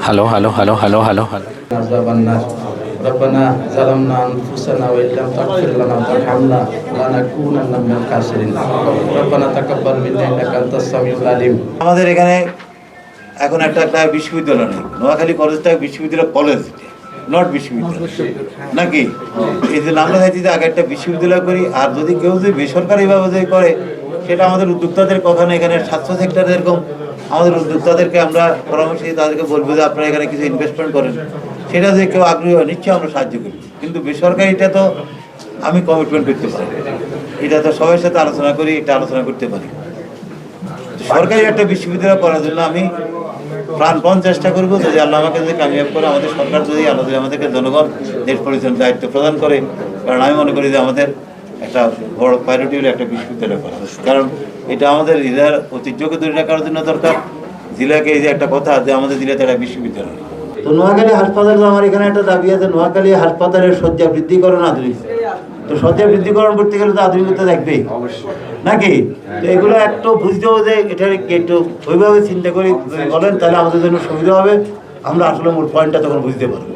Hello hello hello hello hello hello ربنا ظلمنا أنفسنا وإن لم تغفر لنا وترحمنا لنكونن من الخاسرين ربنا تقبل منا إنك أنت السميع العليم আমাদের এখানে এখন একটা বিশ্ববিদ্যালয় নেই, নোয়াখালী কলেজটা বিশ্ববিদ্যালয় কলেজ, নট বিশ্ববিদ্যালয় নাকি? এই যে আমরা চাইছি যে আগে একটা বিশ্ববিদ্যালয় করি, আর যদি কেউ যদি বেসরকারিভাবে যদি করে সেটা আমাদের উদ্যোক্তাদের কথা না। এখানে স্বাস্থ্য সেক্টর যেরকম আমাদের উদ্যোক্তাদেরকে আমরা পরামর্শ দিয়ে তাদেরকে বলবো যে আপনারা এখানে কিছু ইনভেস্টমেন্ট করেন, সেটা যদি কেউ আগ্রহী হয় নিশ্চয়ই আমরা সাহায্য করি। কিন্তু বেসরকারিটা তো আমি কমিটমেন্ট করতে পারি, এটা তো সবার সাথে আলোচনা করি, এটা আলোচনা করতে পারি। সরকারি একটা বিশ্ববিদ্যালয় করার জন্য আমি প্রাণপণ চেষ্টা করবো, যদি আল্লাহ আমাকে যদি কামিয়াব করে, আমাদের সরকার যদি আল্লাহ যদি আমাদেরকে জনগণ দেশ পরিচালনার দায়িত্ব প্রদান করে। কারণ আমি মনে করি যে আমাদের একটা বড় প্রায়োরিটি হলো একটা বিশ্ববিদ্যালয় করা, কারণ এটা আমাদের জেলার ঐতিহ্যকে ধরে রাখার জন্য দরকার। জেলাকে এই যে একটা কথা যে আমাদের জেলাতে একটা বিশ্ববিদ্যালয়। তো নোয়াখালী হাসপাতাল, আমার এখানে একটা দাবি আছে, নোয়াখালী হাসপাতালের শয্যা বৃদ্ধিকরণ আধুনিক। তো শয্যা বৃদ্ধিকরণ করতে গেলে তো আধুনিকতা দেখবেই নাকি? তো এগুলো একটু বুঝতে হবে যে এটা একটু ওইভাবে চিন্তা করি বলেন, তাহলে আমাদের জন্য সুবিধা হবে, আমরা আসলে মূল পয়েন্টটা তখন বুঝতে পারবো।